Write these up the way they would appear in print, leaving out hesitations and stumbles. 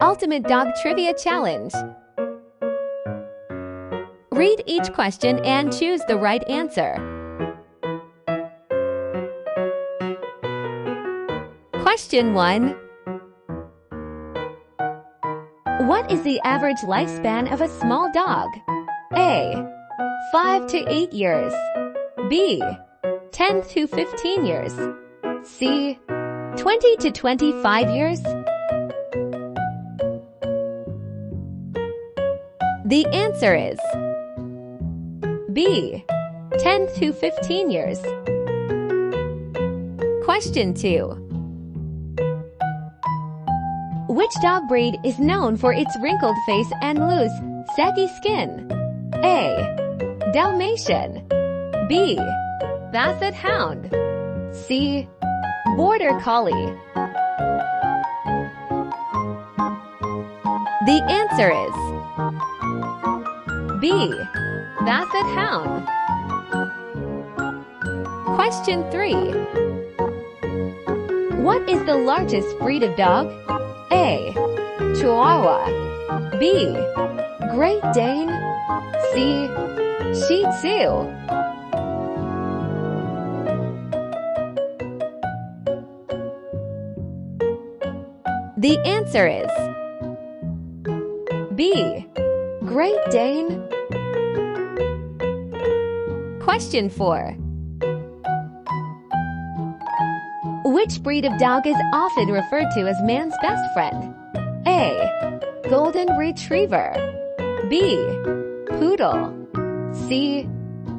Ultimate Dog Trivia Challenge. Read each question and choose the right answer. Question 1. What is the average lifespan of a small dog? A. 5 to 8 years. B. 10 to 15 years. C. 20 to 25 years. The answer is B. 10 to 15 years. Question 2. Which dog breed is known for its wrinkled face and loose, saggy skin? A. Dalmatian. B. Basset Hound. C. Border Collie. The answer is B. Basset Hound. Question 3. What is the largest breed of dog? A. Chihuahua. B. Great Dane. C. Shih Tzu. The answer is B. Great Dane. Question 4. Which breed of dog is often referred to as man's best friend? A. Golden Retriever. B. Poodle. C.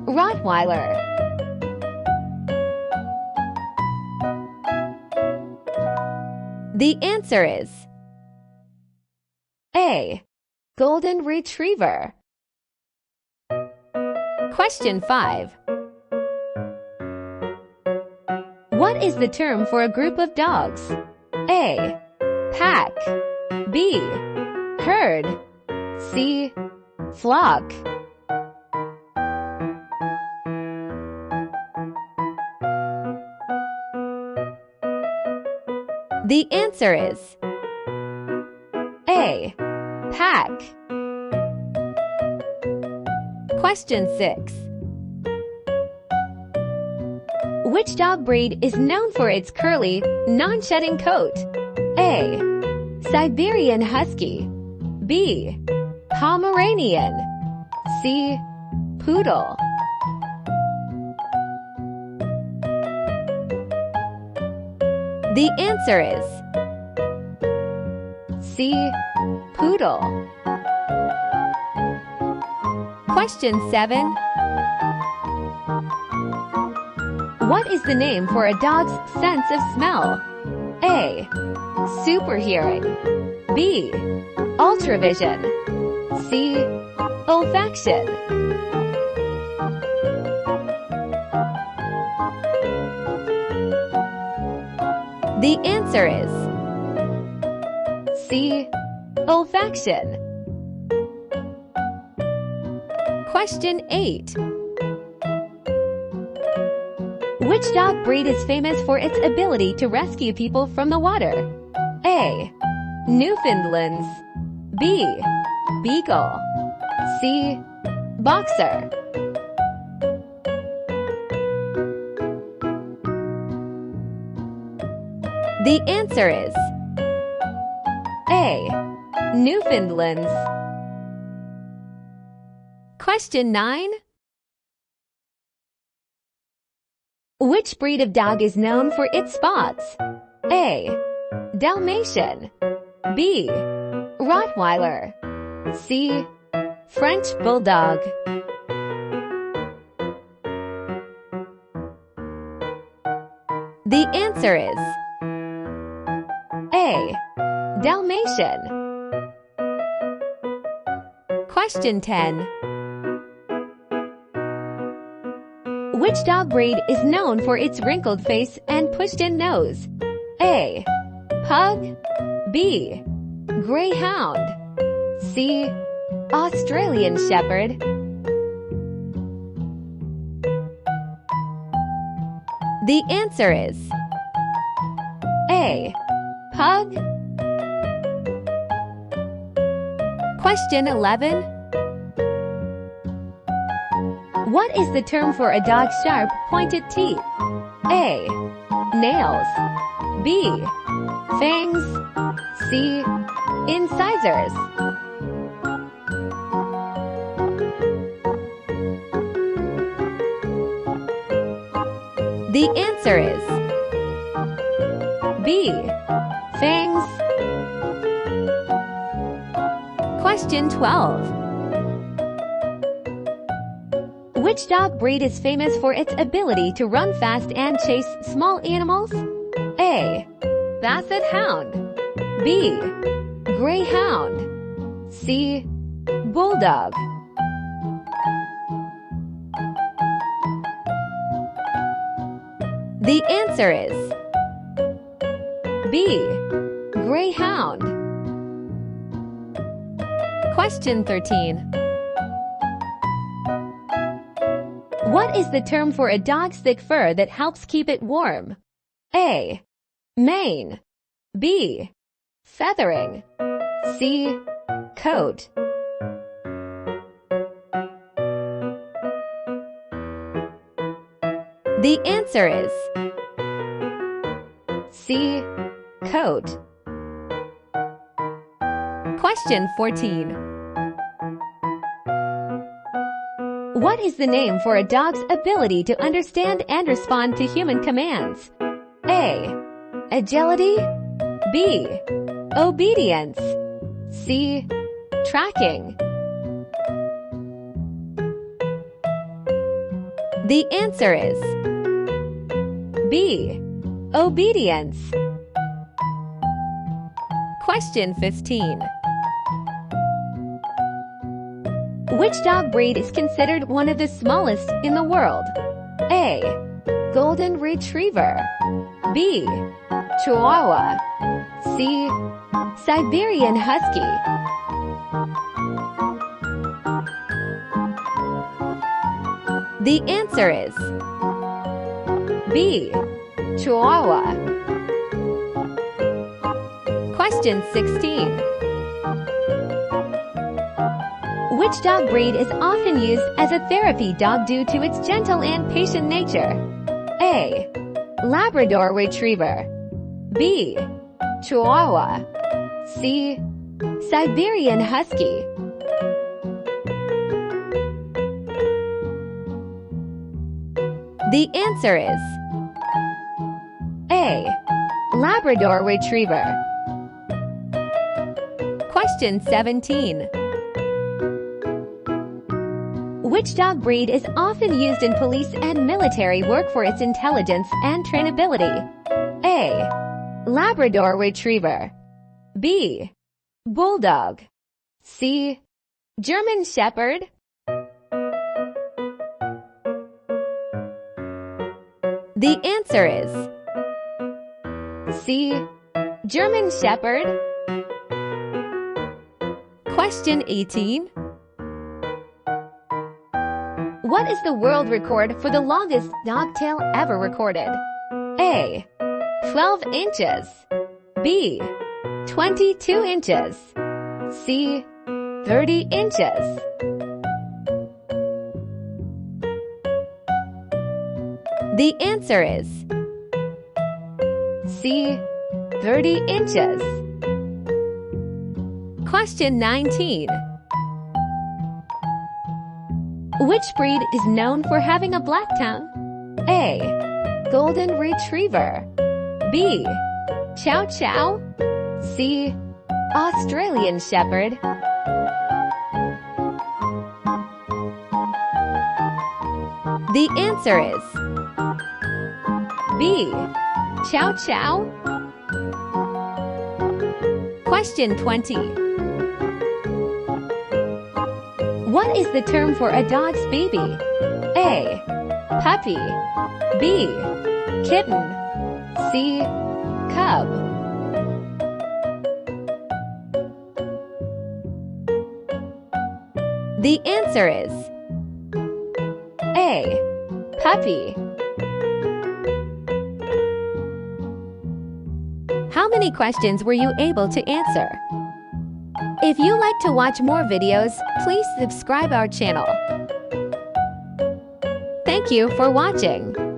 Rottweiler. The answer is A. Golden Retriever. Question 5. What is the term for a group of dogs? A. Pack. B. Herd. C. Flock. The answer is A. Pack. Question 6. Which dog breed is known for its curly, non-shedding coat? A. Siberian Husky. B. Pomeranian. C. Poodle. The answer is C. Poodle. Question 7. What is the name for a dog's sense of smell? A. Superhearing. B. Ultravision. C. Olfaction. The answer is C. Olfaction. Question 8. Which dog breed is famous for its ability to rescue people from the water? A. Newfoundlands. B. Beagle. C. Boxer. The answer is A. Newfoundlands. Question 9. Which breed of dog is known for its spots? A. Dalmatian. B. Rottweiler. C. French Bulldog. The answer is A. Dalmatian. Question 10. Which dog breed is known for its wrinkled face and pushed-in nose? A. Pug. B. Greyhound. C. Australian Shepherd. The answer is A. Pug. Question 11. What is the term for a dog's sharp, pointed teeth? A. Nails. B. Fangs. C. Incisors. The answer is B. Fangs. Question 12. Which dog breed is famous for its ability to run fast and chase small animals? A. Basset Hound. B. Greyhound. C. Bulldog. The answer is B. Greyhound. Question 13. What is the term for a dog's thick fur that helps keep it warm? A. Mane. B. Feathering. C. Coat. The answer is C. Coat. Question 14. What is the name for a dog's ability to understand and respond to human commands? A. Agility. B. Obedience. C. Tracking. The answer is B. Obedience. Question 15. Which dog breed is considered one of the smallest in the world? A. Golden Retriever. B. Chihuahua. C. Siberian Husky. The answer is B. Chihuahua. Question 16. Which dog breed is often used as a therapy dog due to its gentle and patient nature? A. Labrador Retriever. B. Chihuahua. C. Siberian Husky. The answer is A. Labrador Retriever. Question 17. Which dog breed is often used in police and military work for its intelligence and trainability? A. Labrador Retriever. B. Bulldog. C. German Shepherd. The answer is C. German Shepherd. Question 18. What is the world record for the longest dog tail ever recorded? A. 12 inches. B. 22 inches. C. 30 inches. The answer is C. 30 inches. Question 19. Which breed is known for having a black tongue? A. Golden Retriever. B. Chow Chow. C. Australian Shepherd. The answer is B. Chow Chow. Question 20. What is the term for a dog's baby? A. Puppy. B. Kitten. C. Cub. The answer is A. Puppy. How many questions were you able to answer? If you like to watch more videos, please subscribe our channel. Thank you for watching.